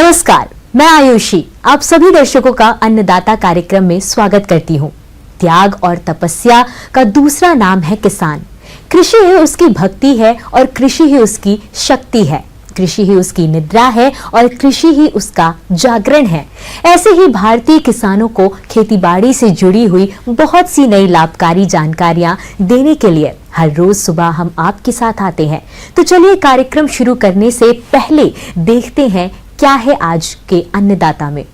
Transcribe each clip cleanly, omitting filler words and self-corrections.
नमस्कार, मैं आयुषी आप सभी दर्शकों का अन्नदाता कार्यक्रम में स्वागत करती हूँ। त्याग और तपस्या का दूसरा नाम है किसान। कृषि ही उसकी भक्ति है और कृषि ही उसकी शक्ति है। कृषि ही उसकी निद्रा है और कृषि ही उसका जागरण है। ऐसे ही भारतीय किसानों को खेतीबाड़ी से जुड़ी हुई बहुत सी नई लाभकारी जानकारियां देने के लिए हर रोज सुबह हम आपके साथ आते हैं। तो चलिए कार्यक्रम शुरू करने से पहले देखते हैं क्या है आज के अन्नदाता में।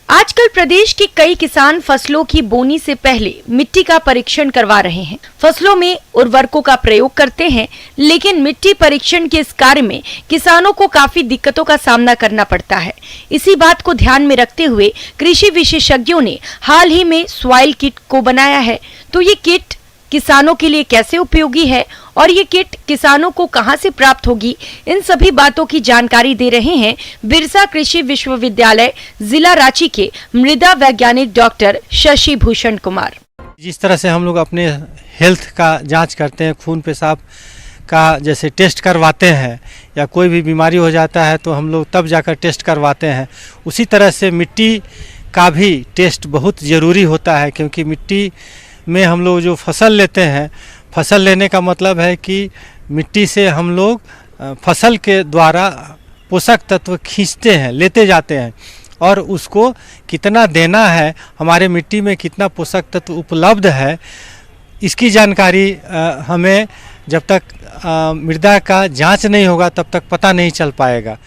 आजकल प्रदेश के कई किसान फसलों की बोनी से पहले मिट्टी का परीक्षण करवा रहे हैं। फसलों में उर्वरकों का प्रयोग करते हैं, लेकिन मिट्टी परीक्षण के इस कार्य में किसानों को काफी दिक्कतों का सामना करना पड़ता है। इसी बात को ध्यान में रखते हुए कृषि विशेषज्ञों ने हाल ही में सॉइल किट को बनाया है। तो ये किट किसानों के लिए कैसे उपयोगी है और ये किट किसानों को कहां से प्राप्त होगी, इन सभी बातों की जानकारी दे रहे हैं बिरसा कृषि विश्वविद्यालय जिला रांची के मृदा वैज्ञानिक डॉक्टर शशि भूषण कुमार। जिस तरह से हम लोग अपने हेल्थ का जांच करते हैं, खून पेशाब का जैसे टेस्ट करवाते हैं या कोई भी बीमारी हो जाता है तो हम लोग तब जाकर टेस्ट करवाते हैं, उसी तरह से मिट्टी का भी टेस्ट बहुत ज़रूरी होता है। क्योंकि मिट्टी में हम लोग जो फसल लेते हैं, फसल लेने का मतलब है कि मिट्टी से हम लोग फसल के द्वारा पोषक तत्व खींचते हैं, लेते जाते हैं और उसको कितना देना है, हमारे मिट्टी में कितना पोषक तत्व उपलब्ध है, इसकी जानकारी हमें जब तक मृदा का जांच नहीं होगा तब तक पता नहीं चल पाएगा।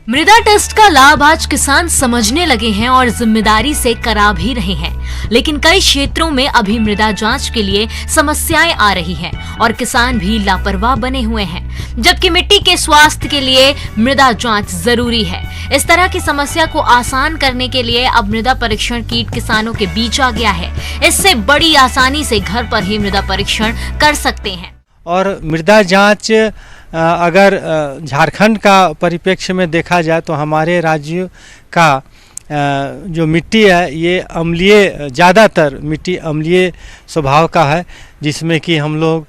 मृदा टेस्ट का लाभ आज किसान समझने लगे हैं और जिम्मेदारी से करा भी रहे हैं, लेकिन कई क्षेत्रों में अभी मृदा जांच के लिए समस्याएं आ रही हैं और किसान भी लापरवाह बने हुए हैं, जबकि मिट्टी के स्वास्थ्य के लिए मृदा जांच जरूरी है। इस तरह की समस्या को आसान करने के लिए अब मृदा परीक्षण किट किसानों के बीच आ गया है। इससे बड़ी आसानी से घर पर ही मृदा परीक्षण कर सकते हैं। और मृदा जांच अगर झारखंड का परिप्रेक्ष्य में देखा जाए तो हमारे राज्य का जो मिट्टी है ये अम्लीय, ज़्यादातर मिट्टी अम्लीय स्वभाव का है, जिसमें कि हम लोग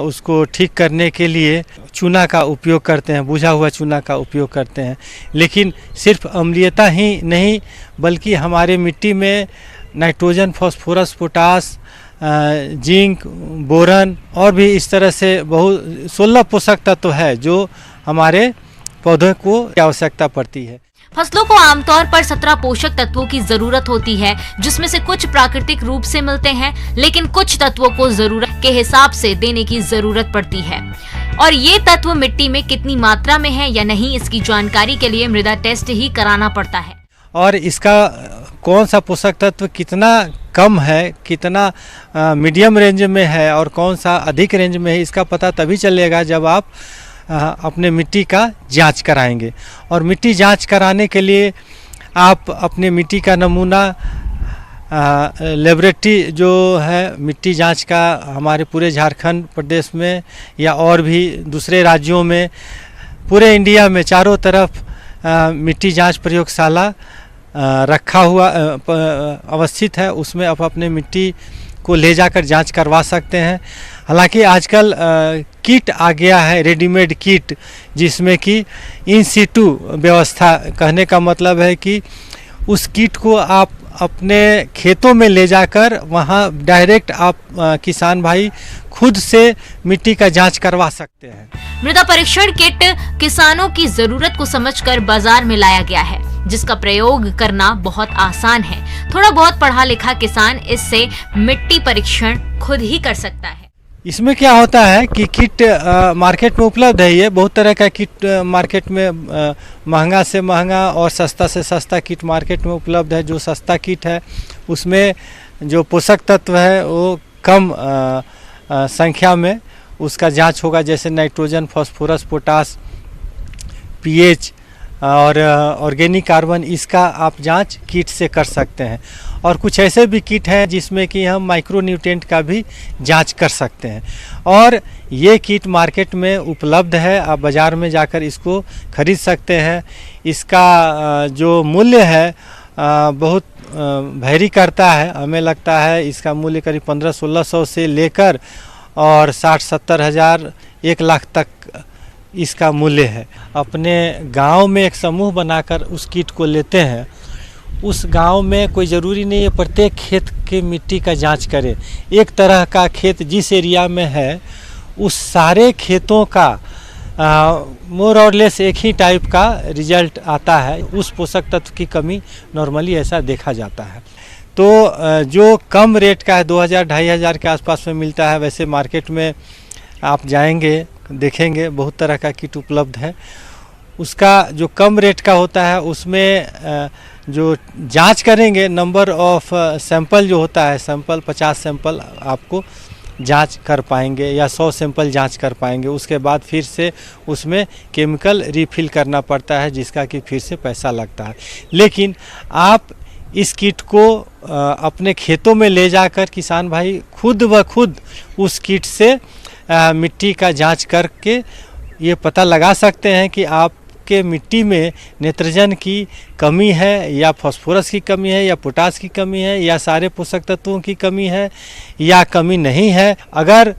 उसको ठीक करने के लिए चूना का उपयोग करते हैं, बुझा हुआ चूना का उपयोग करते हैं। लेकिन सिर्फ अम्लीयता ही नहीं बल्कि हमारे मिट्टी में nitrogen, phosphorus, potash, zinc, boron और भी इस तरह से बहुत 16 पोषक तत्व है जो हमारे पौधों को आवश्यकता पड़ती है। फसलों को आमतौर पर 17 पोषक तत्वों की जरूरत होती है, जिसमें से कुछ प्राकृतिक रूप से मिलते हैं, लेकिन कुछ तत्वों को जरूरत के हिसाब से देने की जरूरत पड़ती है। और ये तत्व मिट्टी में कितनी मात्रा में है या नहीं, इसकी जानकारी के लिए मृदा टेस्ट ही कराना पड़ता है। और इसका कौन सा पोषक तत्व कितना कम है, कितना मीडियम रेंज में है और कौन सा अधिक रेंज में है, इसका पता तभी चलेगा जब आप अपने मिट्टी का जांच कराएंगे। और मिट्टी जांच कराने के लिए आप अपने मिट्टी का नमूना लेबोरेटरी जो है मिट्टी जांच का हमारे पूरे झारखंड प्रदेश में या और भी दूसरे राज्यों में, पूरे इंडिया में चारों तरफ मिट्टी जांच प्रयोगशाला रखा हुआ अवस्थित है, उसमें आप अपने मिट्टी को ले जाकर जांच करवा सकते हैं। हालांकि आजकल किट आ गया है, रेडीमेड किट, जिसमें कि इन सीटू व्यवस्था, कहने का मतलब है कि उस किट को आप अपने खेतों में ले जाकर वहां डायरेक्ट आप किसान भाई खुद से मिट्टी का जांच करवा सकते हैं। मृदा परीक्षण किट किसानों की जरूरत को समझकर बाजार में लाया गया है, जिसका प्रयोग करना बहुत आसान है। थोड़ा बहुत पढ़ा लिखा किसान इससे मिट्टी परीक्षण खुद ही कर सकता है। इसमें क्या होता है कि किट मार्केट में उपलब्ध है। ये बहुत तरह का किट मार्केट में महंगा से महंगा और सस्ता से सस्ता किट मार्केट में उपलब्ध है। जो सस्ता किट है उसमें जो पोषक तत्व है वो कम संख्या में उसका जांच होगा, जैसे नाइट्रोजन, फास्फोरस, पोटास, पीएच और ऑर्गेनिक कार्बन, इसका आप जांच किट से कर सकते हैं। और कुछ ऐसे भी किट हैं जिसमें कि हम माइक्रो न्यूट्रिएंट का भी जांच कर सकते हैं। और ये किट मार्केट में उपलब्ध है, आप बाज़ार में जाकर इसको खरीद सकते हैं। इसका जो मूल्य है बहुत वैरी करता है। हमें लगता है इसका मूल्य करीब 1500-1600 से लेकर और 60-70 हज़ार 1 लाख तक इसका मूल्य है। अपने गांव में एक समूह बनाकर उस किट को लेते हैं। उस गांव में कोई ज़रूरी नहीं है प्रत्येक खेत की मिट्टी का जांच करे। एक तरह का खेत जिस एरिया में है उस सारे खेतों का मोर और लेस एक ही टाइप का रिजल्ट आता है। उस पोषक तत्व की कमी नॉर्मली ऐसा देखा जाता है। तो जो कम रेट का है 2000-2500 के आसपास में मिलता है, वैसे मार्केट में आप जाएंगे देखेंगे बहुत तरह का किट उपलब्ध है। उसका जो कम रेट का होता है उसमें जो जांच करेंगे नंबर ऑफ सैंपल जो होता है, सैंपल 50 सैंपल आपको जांच कर पाएंगे या 100 सैंपल जांच कर पाएंगे। उसके बाद फिर से उसमें केमिकल रिफिल करना पड़ता है जिसका कि फिर से पैसा लगता है। लेकिन आप इस किट को अपने खेतों में ले जाकर किसान भाई खुद ब खुद उस किट से मिट्टी का जांच करके ये पता लगा सकते हैं कि आपके मिट्टी में नाइट्रोजन की कमी है या फास्फोरस की कमी है या पोटास की कमी है या सारे पोषक तत्वों की कमी है या कमी नहीं है। अगर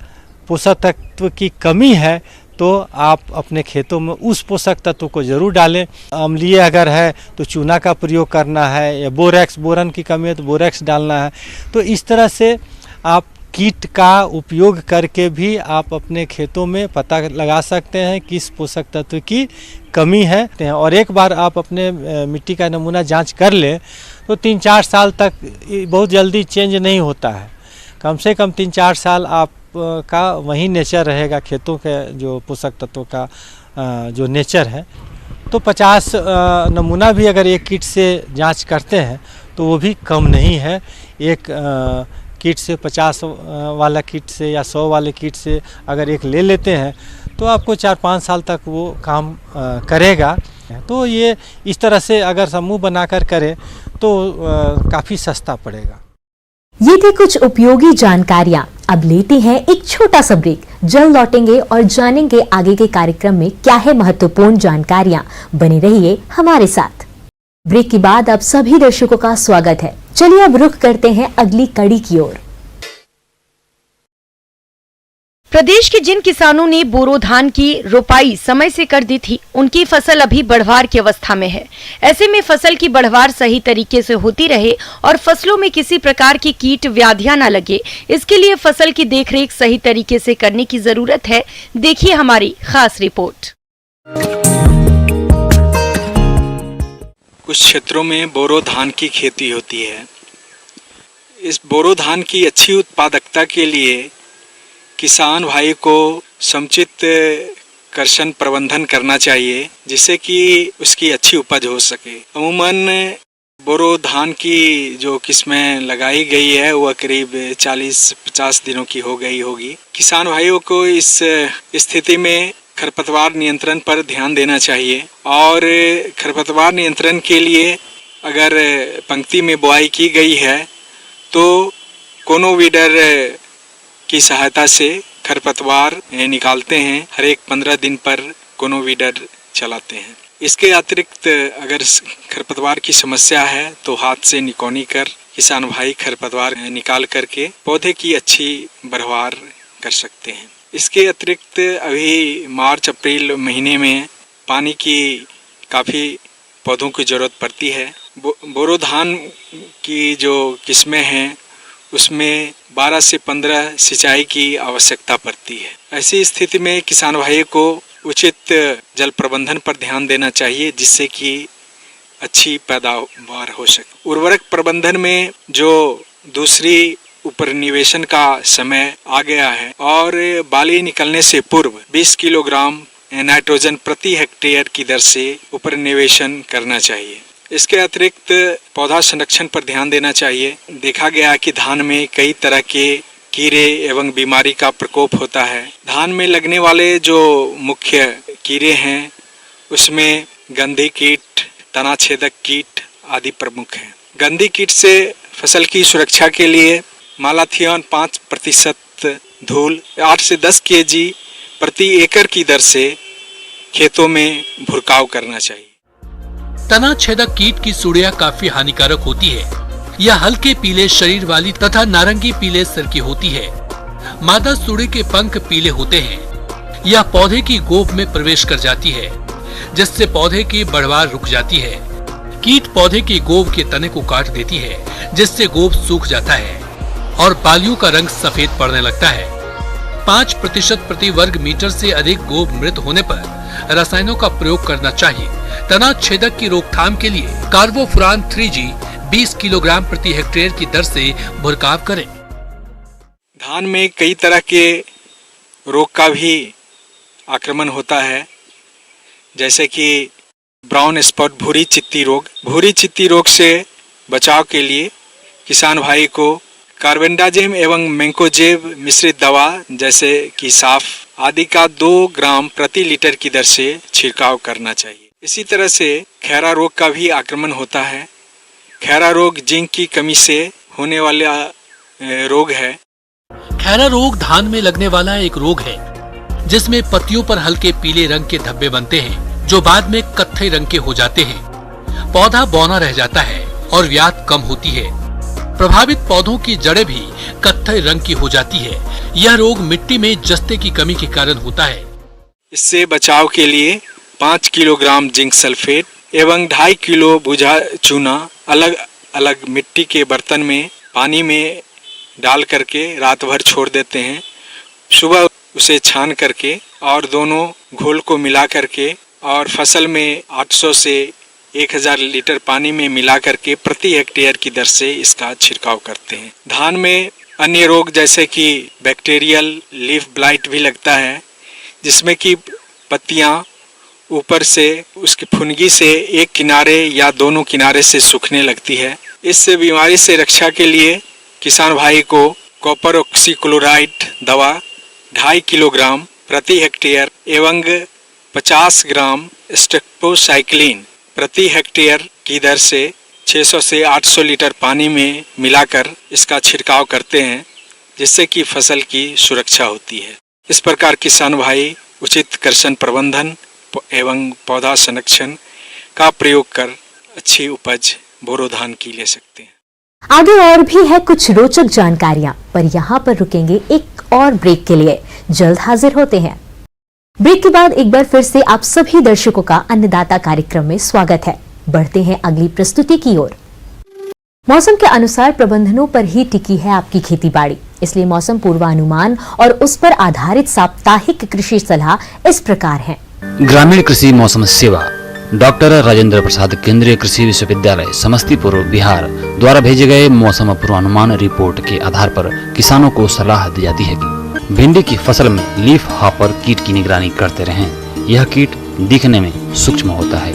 पोषक तत्व की कमी है तो आप अपने खेतों में उस पोषक तत्व को ज़रूर डालें। अम्लीय अगर है तो चूना का प्रयोग करना है, या बोरन की कमी है तो बोरेक्स डालना है। तो इस तरह से आप कीट का उपयोग करके भी आप अपने खेतों में पता लगा सकते हैं किस पोषक तत्व की कमी है। और एक बार आप अपने मिट्टी का नमूना जांच कर लें तो 3-4 साल तक बहुत जल्दी चेंज नहीं होता है। कम से कम 3-4 साल आप का वही नेचर रहेगा खेतों के जो पोषक तत्वों का जो नेचर है। तो 50 नमूना भी अगर एक किट से जांच करते हैं तो वो भी कम नहीं है। एक किट से 50 वाला किट से या 100 वाले किट से अगर एक ले लेते हैं तो आपको 4-5 साल तक वो काम करेगा। तो ये इस तरह से अगर समूह बनाकर करें तो काफ़ी सस्ता पड़ेगा। ये थी कुछ उपयोगी जानकारियां। अब लेते हैं एक छोटा सा ब्रेक। जल्द लौटेंगे और जानेंगे आगे के कार्यक्रम में क्या है महत्वपूर्ण जानकारियां। बने रहिए हमारे साथ। ब्रेक के बाद आप सभी दर्शकों का स्वागत है। चलिए अब रुख करते हैं अगली कड़ी की ओर। प्रदेश के जिन किसानों ने बोरो धान की रोपाई समय से कर दी थी, उनकी फसल अभी बढ़वार की अवस्था में है। ऐसे में फसल की बढ़वार सही तरीके से होती रहे और फसलों में किसी प्रकार की कीट व्याधियां न लगे, इसके लिए फसल की देखरेख सही तरीके से करने की जरूरत है। देखिए हमारी खास रिपोर्ट। कुछ क्षेत्रों में बोरो धान की खेती होती है। इस बोरो धान की अच्छी उत्पादकता के लिए किसान भाई को समुचित कर्षण प्रबंधन करना चाहिए जिससे कि उसकी अच्छी उपज हो सके। अमूमन बोरो धान की जो किस्में लगाई गई है वह करीब 40-50 दिनों की हो गई होगी। किसान भाइयों को इस स्थिति में खरपतवार नियंत्रण पर ध्यान देना चाहिए और खरपतवार नियंत्रण के लिए अगर पंक्ति में बुआई की गई है तो कोनोवीडर की सहायता से खरपतवार निकालते हैं। हर एक 15 दिन पर कोनोवीडर चलाते हैं। इसके अतिरिक्त अगर खरपतवार की समस्या है तो हाथ से निकौनी कर किसान भाई खरपतवार निकाल करके पौधे की अच्छी बढ़वार कर सकते हैं। इसके अतिरिक्त अभी मार्च-अप्रैल महीने में पानी की काफ़ी पौधों की ज़रूरत पड़ती है। बोरो धान की जो किस्में हैं उसमें 12 से 15 सिंचाई की आवश्यकता पड़ती है। ऐसी स्थिति में किसान भाई को उचित जल प्रबंधन पर ध्यान देना चाहिए जिससे कि अच्छी पैदावार हो सके। उर्वरक प्रबंधन में जो दूसरी उपनिवेशन का समय आ गया है और बाली निकलने से पूर्व 20 किलोग्राम नाइट्रोजन प्रति हेक्टेयर की दर से उपनिवेशन करना चाहिए। इसके अतिरिक्त पौधा संरक्षण पर ध्यान देना चाहिए। देखा गया कि धान में कई तरह के कीड़े एवं बीमारी का प्रकोप होता है। धान में लगने वाले जो मुख्य कीड़े हैं उसमें गंधी कीट, तना छेदक कीट आदि प्रमुख हैं। गंधी कीट से फसल की सुरक्षा के लिए मालाथियन 5% धूल 8 से 10 kg प्रति एकड़ की दर से खेतों में भुरकाव करना चाहिए। तना छेदक कीट की सुड़िया काफी हानिकारक होती है। यह हल्के पीले शरीर वाली तथा नारंगी पीले सिर की होती है। मादा सुड़े के पंख पीले होते हैं। यह पौधे की गोब में प्रवेश कर जाती है, जिससे पौधे की बढ़वार रुक जाती है। कीट पौधे की गोब के तने को काट देती है, जिससे गोब सूख जाता है और बालियों का रंग सफेद पड़ने लगता है। 5% प्रति वर्ग मीटर से अधिक गोब मृत होने पर रसायनों का प्रयोग करना चाहिए। तना छेदक की रोकथाम के लिए कार्बोफुरान 3G 20 किलोग्राम प्रति हेक्टेयर की दर से भुरकाव करें। धान में कई तरह के रोग का भी आक्रमण होता है, जैसे कि ब्राउन स्पॉट भूरी चित्ती रोग। भूरी चित्ती रोग से बचाव के लिए किसान भाई को कार्बेंडाजिम एवं मैंकोजेब मिश्रित दवा जैसे कि साफ आदि का 2 ग्राम प्रति लीटर की दर से छिड़काव करना चाहिए। इसी तरह से खैरा रोग का भी आक्रमण होता है। खैरा रोग जिंक की कमी से होने वाला रोग है। खैरा रोग धान में लगने वाला एक रोग है, जिसमें पत्तियों पर हल्के पीले रंग के धब्बे बनते हैं, जो बाद में कत्थई रंग के हो जाते हैं। पौधा बौना रह जाता है और व्याध कम होती है। प्रभावित पौधों की जड़ें भी कत्थई रंग की हो जाती है। यह रोग मिट्टी में जस्ते की कमी के कारण होता है। इससे बचाव के लिए 5 किलोग्राम जिंक सल्फेट एवं 2.5 किलो भुजा चूना अलग अलग मिट्टी के बर्तन में पानी में डाल करके रात भर छोड़ देते हैं। सुबह उसे छान करके और दोनों घोल को मिला करके और फसल में 800 से 1000 लीटर पानी में मिला करके प्रति हेक्टेयर की दर से इसका छिड़काव करते हैं। धान में अन्य रोग जैसे कि बैक्टीरियल लीफ ब्लाइट भी लगता है, जिसमें कि पत्तियां ऊपर से उसकी फुनगी से एक किनारे या दोनों किनारे से सूखने लगती है। इस बीमारी से रक्षा के लिए किसान भाई को कॉपर ऑक्सीक्लोराइड दवा 2.5 किलोग्राम प्रति हेक्टेयर एवं 50 ग्राम स्टेक्पोसाइक्लिन प्रति हेक्टेयर की दर से 600 से 800 लीटर पानी में मिलाकर इसका छिड़काव करते हैं, जिससे कि फसल की सुरक्षा होती है। इस प्रकार किसान भाई उचित कृषि प्रबंधन एवं पौधा संरक्षण का प्रयोग कर अच्छी उपज बोरो धान की ले सकते हैं। आगे और भी है कुछ रोचक जानकारियां, पर यहाँ पर रुकेंगे एक और ब्रेक के लिए। जल्द हाजिर होते हैं। ब्रेक के बाद एक बार फिर से आप सभी दर्शकों का अन्नदाता कार्यक्रम में स्वागत है। बढ़ते हैं अगली प्रस्तुति की ओर। मौसम के अनुसार प्रबंधनों पर ही टिकी है आपकी खेती बाड़ी, इसलिए मौसम पूर्वानुमान और उस पर आधारित साप्ताहिक कृषि सलाह इस प्रकार है। ग्रामीण कृषि मौसम सेवा डॉक्टर राजेंद्र प्रसाद केंद्रीय कृषि विश्वविद्यालय समस्तीपुर बिहार द्वारा भेजे गए मौसम पूर्वानुमान रिपोर्ट के आधार पर किसानों को सलाह दी जाती है कि भिंडी की फसल में लीफ हॉपर कीट की निगरानी करते रहें। यह कीट दिखने में सूक्ष्म होता है।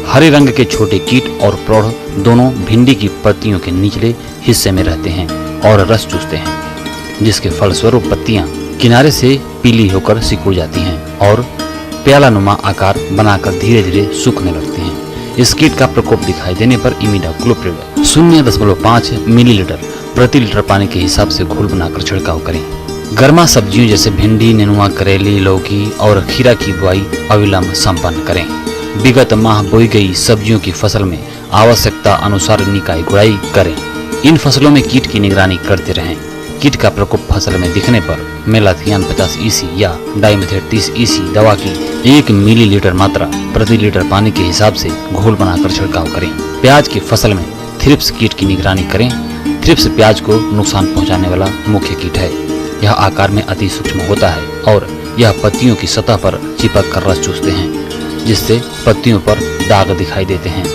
हरे रंग के छोटे कीट और प्रौढ़ दोनों भिंडी की पत्तियों के निचले हिस्से में रहते हैं और रस चूसते हैं, जिसके फलस्वरूप पत्तियां किनारे से पीली होकर सिकुड़ जाती हैं और प्यालानुमा आकार बनाकर धीरे धीरे सूखने लगते हैं। इस कीट का प्रकोप दिखाई देने पर इमिडाक्लोप्रिड 0.5 मिलीलीटर प्रति लीटर पानी के हिसाब से घोल बनाकर छिड़काव करें। गर्मा सब्जियों जैसे भिंडी, नेनुआ, करेली, लौकी और खीरा की बुआई अविलंब संपन्न करें। विगत माह बोई गई सब्जियों की फसल में आवश्यकता अनुसार निकाई गुड़ाई करें। इन फसलों में कीट की निगरानी करते रहें। कीट का प्रकोप फसल में दिखने पर मेलाथियान 50 EC या डाइमेथेट 30 EC दवा की 1 मिलीलीटर मात्रा प्रति लीटर पानी के हिसाब से घोल बनाकर छिड़काव करें। प्याज की फसल में थ्रिप्स कीट की निगरानी करें। थ्रिप्स प्याज को नुकसान पहुंचाने वाला मुख्य कीट है। यह आकार में अति सूक्ष्म होता है और यह पत्तियों की सतह पर चिपक कर रस चूसते हैं, जिससे पत्तियों पर दाग दिखाई देते हैं,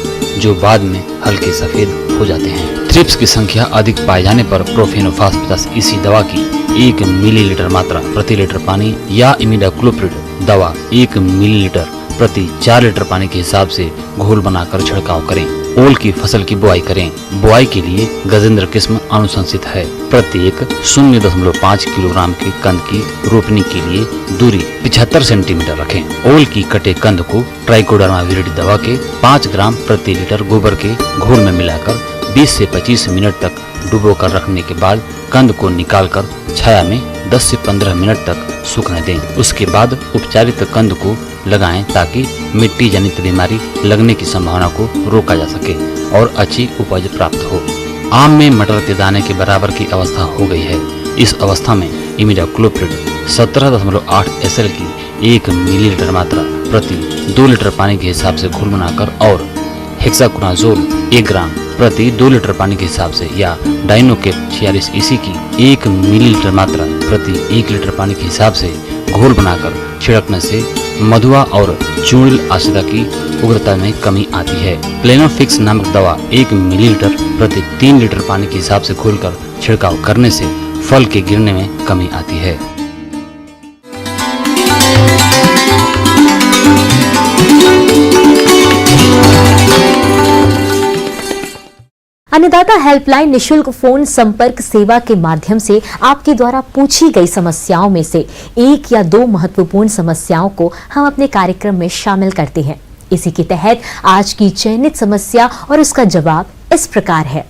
जो बाद में हल्के सफेद हो जाते हैं। थ्रिप्स की संख्या अधिक पाए जाने पर प्रोफेनोफास 50 EC दवा की 1 मिलीलीटर मात्रा प्रति लीटर पानी या इमिडाक्लोप्रिड दवा 1 मिलीलीटर प्रति 4 लीटर पानी के हिसाब से घोल बनाकर छिड़काव करें। ओल की फसल की बुआई करें। बुआई के लिए गजेंद्र किस्म अनुशंसित है। प्रत्येक 0.5 किलोग्राम के कंद की रोपनी के लिए दूरी 75 सेंटीमीटर रखें। ओल की कटे कंद को ट्राइकोडर्मा विरिडी दवा के 5 ग्राम प्रति लीटर गोबर के घोल में मिलाकर 20 से 25 मिनट तक डुबो कर रखने के बाद कंद को निकालकर छाया में 10 से 15 मिनट तक सूखने दें। उसके बाद उपचारित कंद को लगाएं ताकि मिट्टी जनित बीमारी लगने की संभावना को रोका जा सके और अच्छी उपज प्राप्त हो। आम में मटर के दाने के बराबर की अवस्था हो गई है। इस अवस्था में इमिडाक्लोप्रिड 17.8 SL की 1 मिलीलीटर मात्रा प्रति 2 लीटर पानी के हिसाब से घोल बनाकर और हेक्साकोनाजोल 1 ग्राम प्रति 2 लीटर पानी के हिसाब से या डाइनोकेप 46 EC की 1 मिलीलीटर मात्रा प्रति 1 लीटर पानी के हिसाब से घोल बनाकर छिड़कने से मधुआ और चूर्ण आशिता की उग्रता में कमी आती है। प्लेनोफिक्स नामक दवा 1 मिलीलीटर प्रति 3 लीटर पानी के हिसाब से घोलकर छिड़काव करने से फल के गिरने में कमी आती है। अन्नदाता हेल्पलाइन निशुल्क फोन संपर्क सेवा के माध्यम से आपके द्वारा पूछी गई समस्याओं में से 1 या 2 महत्वपूर्ण समस्याओं को हम अपने कार्यक्रम में शामिल करते हैं। इसी के तहत आज की चयनित समस्या और उसका जवाब इस प्रकार है।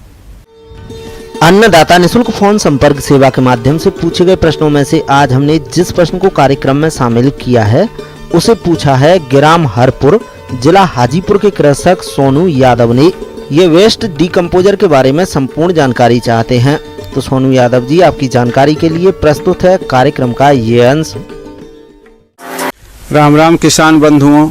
अन्नदाता निशुल्क फोन संपर्क सेवा के माध्यम से पूछे गए प्रश्नों में से आज हमने जिस प्रश्न को कार्यक्रम में शामिल किया है उसे पूछा है ग्राम हरपुर, जिला हाजीपुर के कृषक सोनू यादव ने। ये वेस्ट डिकम्पोजर के बारे में संपूर्ण जानकारी चाहते हैं। तो सोनू यादव जी, आपकी जानकारी के लिए प्रस्तुत है कार्यक्रम का ये अंश। राम राम किसान बंधुओं,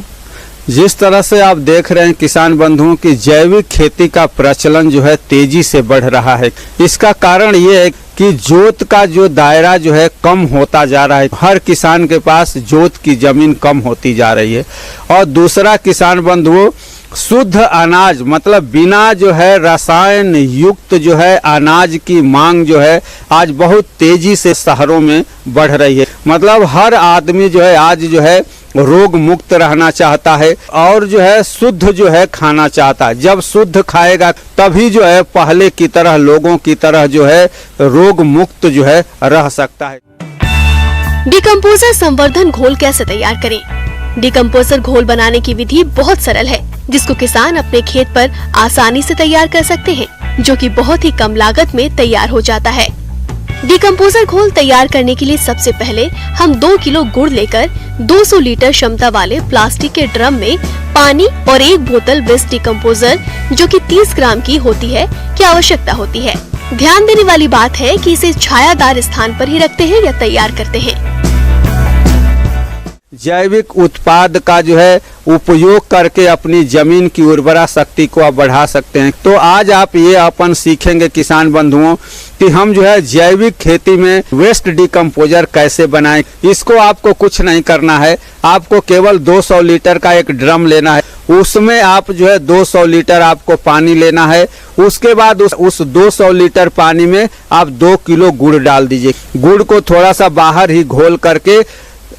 जिस तरह से आप देख रहे हैं किसान बंधुओं की जैविक खेती का प्रचलन जो है तेजी से बढ़ रहा है। इसका कारण ये है कि जोत का जो दायरा जो है कम होता जा रहा है। हर किसान के पास जोत की जमीन कम होती जा रही है। और दूसरा किसान बंधुओं, शुद्ध अनाज मतलब बिना जो है रसायन युक्त जो है अनाज की मांग जो है आज बहुत तेजी से शहरों में बढ़ रही है। मतलब हर आदमी जो है आज जो है रोग मुक्त रहना चाहता है और जो है शुद्ध जो है खाना चाहता है। जब शुद्ध खाएगा तभी जो है पहले की तरह लोगों की तरह जो है रोग मुक्त जो है रह सकता है। डिकम्पोजर संवर्धन घोल कैसे तैयार करें? डिकम्पोजर घोल बनाने की विधि बहुत सरल है, जिसको किसान अपने खेत पर आसानी से तैयार कर सकते हैं, जो कि बहुत ही कम लागत में तैयार हो जाता है। डिकम्पोजर घोल तैयार करने के लिए सबसे पहले हम 2 किलो गुड़ लेकर 200 लीटर क्षमता वाले प्लास्टिक के ड्रम में पानी और 1 बोतल वेस्ट डिकम्पोजर जो कि 30 ग्राम की होती है की आवश्यकता होती है। ध्यान देने वाली बात है कि इसे छायादार स्थान पर ही रखते हैं या तैयार करते हैं। जैविक उत्पाद का जो है उपयोग करके अपनी जमीन की उर्वरा शक्ति को आप बढ़ा सकते हैं। तो आज आप ये अपन सीखेंगे किसान बंधुओं कि हम जो है जैविक खेती में वेस्ट डिकम्पोजर कैसे बनाएं। इसको आपको कुछ नहीं करना है, आपको केवल 200 लीटर का एक ड्रम लेना है। उसमें आप जो है 200 लीटर आपको पानी लेना है। उसके बाद उस 200 लीटर पानी में आप 2 किलो गुड़ डाल दीजिए। गुड़ को थोड़ा सा बाहर ही घोल करके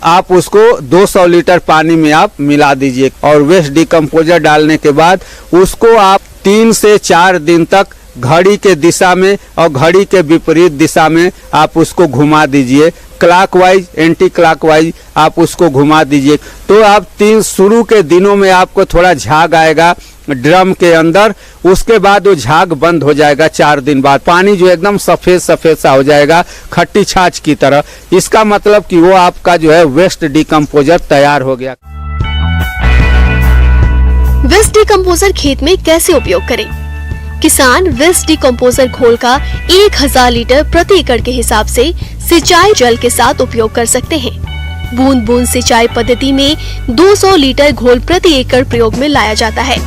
आप उसको 200 लीटर पानी में आप मिला दीजिए और वेस्ट डिकम्पोजर डालने के बाद उसको आप 3 से 4 दिन तक घड़ी के दिशा में और घड़ी के विपरीत दिशा में आप उसको घुमा दीजिए। क्लॉकवाइज एंटी क्लॉकवाइज आप उसको घुमा दीजिए। तो आप 3 शुरू के दिनों में आपको थोड़ा झाग आएगा ड्रम के अंदर, उसके बाद वो झाग बंद हो जाएगा। 4 दिन बाद पानी जो एकदम सफेद सफेद सा हो जाएगा, खट्टी छाछ की तरह। इसका मतलब कि वो आपका जो है वेस्ट डिकम्पोजर तैयार हो गया। वेस्ट डिकम्पोजर खेत में कैसे उपयोग करें? किसान वेस्ट डिकम्पोजर घोल का 1000 लीटर प्रति एकड़ के हिसाब से सिंचाई जल के साथ उपयोग कर सकते हैं। बूंद बूंद सिंचाई पद्धति में 200 लीटर घोल प्रति एकड़ प्रयोग में लाया जाता है।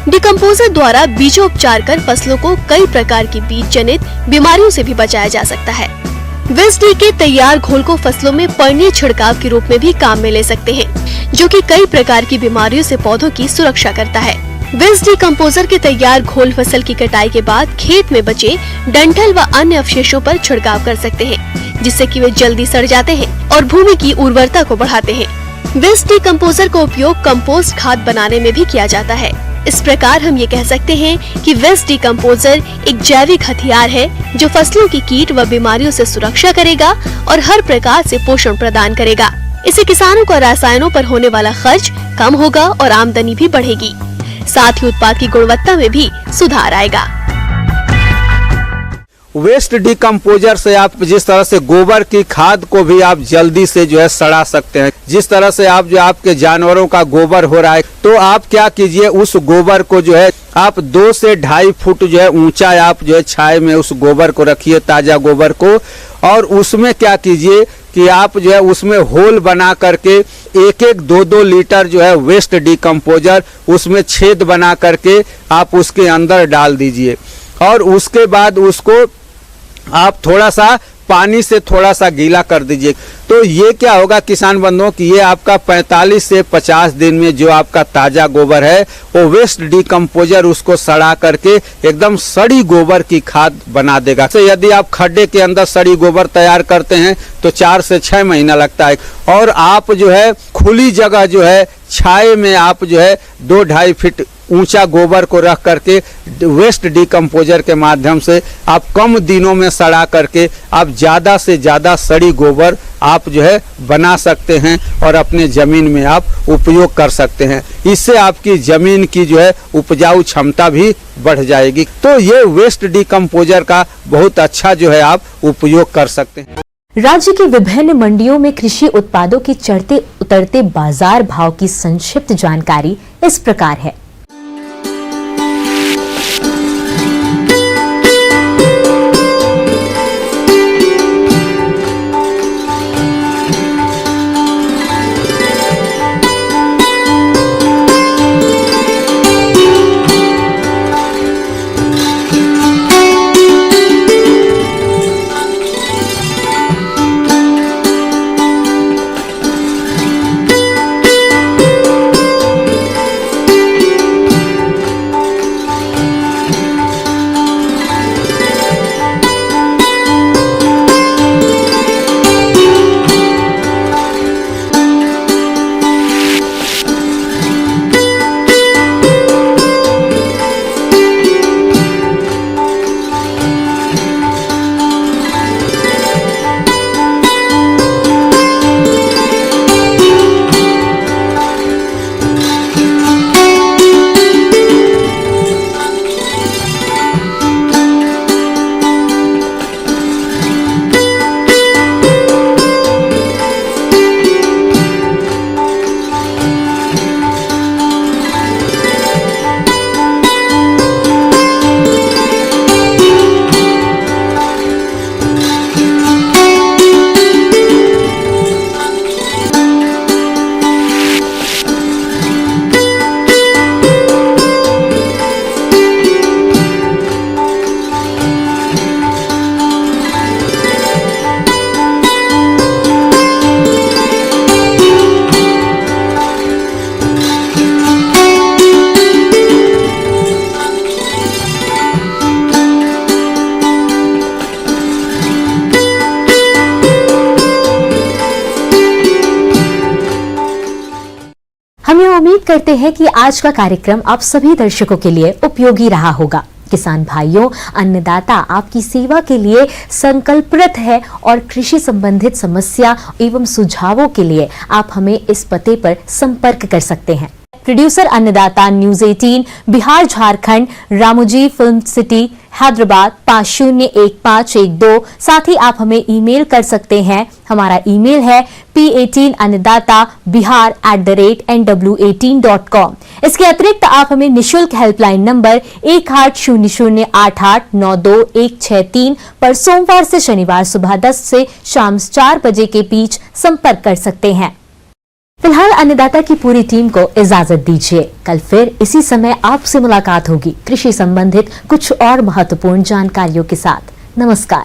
डिकम्पोजर द्वारा बीजोपचार कर फसलों को कई प्रकार की बीज जनित बीमारियों से भी बचाया जा सकता है। वेस्ट डी के तैयार घोल को फसलों में पर्णीय छिड़काव के रूप में भी काम में ले सकते हैं, जो कि कई प्रकार की बीमारियों से पौधों की सुरक्षा करता है। वेस्ट डिकम्पोजर के तैयार घोल फसल की कटाई के बाद खेत में बचे डंठल व अन्य अवशेषों पर छिड़काव कर सकते हैं, जिससे कि वे जल्दी सड़ जाते हैं और भूमि की उर्वरता को बढ़ाते हैं। वेस्ट डिकम्पोजर का उपयोग कंपोस्ट खाद बनाने में भी किया जाता है। इस प्रकार हम ये कह सकते हैं कि वेस्ट डिकम्पोजर एक जैविक हथियार है जो फसलों की कीट व बीमारियों से सुरक्षा करेगा और हर प्रकार से पोषण प्रदान करेगा। इससे किसानों को रसायनों पर होने वाला खर्च कम होगा और आमदनी भी बढ़ेगी। साथ ही उत्पाद की गुणवत्ता में भी सुधार आएगा। वेस्ट डिकम्पोजर से आप जिस तरह से गोबर की खाद को भी आप जल्दी से जो है सड़ा सकते हैं। जिस तरह से आप जो आपके जानवरों का गोबर हो रहा है, तो आप क्या कीजिए, उस गोबर को जो है आप 2 से 2.5 फुट जो है ऊंचा आप जो है छाए में उस गोबर को रखिए, ताजा गोबर को, और उसमें क्या कीजिए कि आप जो है उसमें होल बना करके 1-1, 2-2 लीटर जो है वेस्ट डिकम्पोजर उसमें छेद बना करके आप उसके अंदर डाल दीजिए। और उसके बाद उसको आप थोड़ा सा पानी से थोड़ा सा गीला कर दीजिए। तो ये क्या होगा किसान बंधुओं कि ये आपका 45 से 50 दिन में जो आपका ताजा गोबर है वो वेस्ट डिकम्पोजर उसको सड़ा करके एकदम सड़ी गोबर की खाद बना देगा। तो यदि आप खड्डे के अंदर सड़ी गोबर तैयार करते हैं तो 4 से 6 महीना लगता है, और आप जो है खुली जगह जो है छाए में आप जो है 2-2.5 फीट ऊंचा गोबर को रख करके वेस्ट डिकम्पोजर के माध्यम से आप कम दिनों में सड़ा करके आप ज़्यादा से ज़्यादा सड़ी गोबर आप जो है बना सकते हैं और अपने ज़मीन में आप उपयोग कर सकते हैं। इससे आपकी ज़मीन की जो है उपजाऊ क्षमता भी बढ़ जाएगी। तो ये वेस्ट डिकम्पोजर का बहुत अच्छा जो है आप उपयोग कर सकते हैं। राज्य की विभिन्न मंडियों में कृषि उत्पादों के चढ़ते उतरते बाजार भाव की संक्षिप्त जानकारी इस प्रकार है। हम ये उम्मीद करते हैं कि आज का कार्यक्रम आप सभी दर्शकों के लिए उपयोगी रहा होगा। किसान भाइयों, अन्नदाता आपकी सेवा के लिए संकल्परत है और कृषि संबंधित समस्या एवं सुझावों के लिए आप हमें इस पते पर संपर्क कर सकते हैं। प्रोड्यूसर अन्नदाता news 18 Bihar Jharkhand, Ramoji film city Hyderabad 501512। साथ ही आप हमें ईमेल कर सकते हैं। हमारा ईमेल है p18annadatta@nw18.com। इसके अतिरिक्त आप हमें निशुल्क हेल्पलाइन नंबर 180088922163 पर सोमवार से शनिवार सुबह 10 से शाम 4 बजे के बीच संपर्क कर सकते हैं। फिलहाल अन्नदाता की पूरी टीम को इजाजत दीजिए। कल फिर इसी समय आपसे मुलाकात होगी कृषि संबंधित कुछ और महत्वपूर्ण जानकारियों के साथ। नमस्कार।